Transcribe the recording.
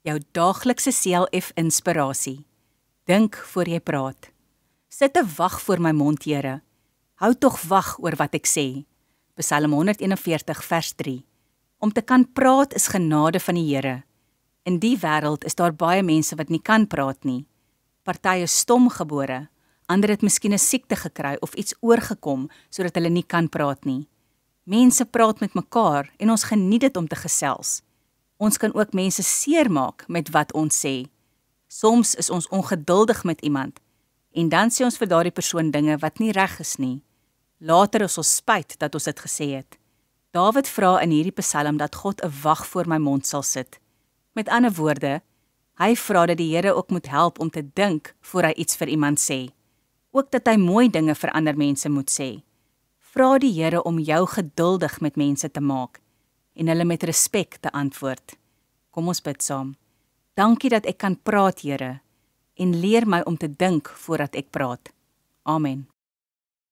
Jou daaglikse CLF inspirasie. Dink voor jy praat. Sit 'n wag voor my mond, Here. Hou tog wag oor wat ek sê. Psalm 141 vers 3. Om te kan praat is genade van die Here. In die wêreld is daar baie mense wat nie kan praat nie. Party is stom gebore, ander het miskien 'n siekte gekry of iets oorgekom sodat hulle nie kan praat nie. Mense praat met mekaar en ons geniet dit om te gesels. Ons kan ook mense seermaak met wat ons sê. Soms is ons ongeduldig met iemand en dan sê ons vir daardie persoon dinge wat nie reg is nie. Later is ons spyt dat ons dit gesê het. Dawid vra in hierdie psalm dat God 'n wag voor my mond sal sit. Met ander woorde, hy vra dat die Here ook moet help om te dink voor hy iets vir iemand sê. Ook dat hy mooi dinge vir ander mense moet sê. Vra die Here om jou geduldig met mense te maak en hulle met respek te antwoord. Kom ons bid saam. Dankie dat ek kan praat, Here, en leer my om te dink voordat ek praat. Amen.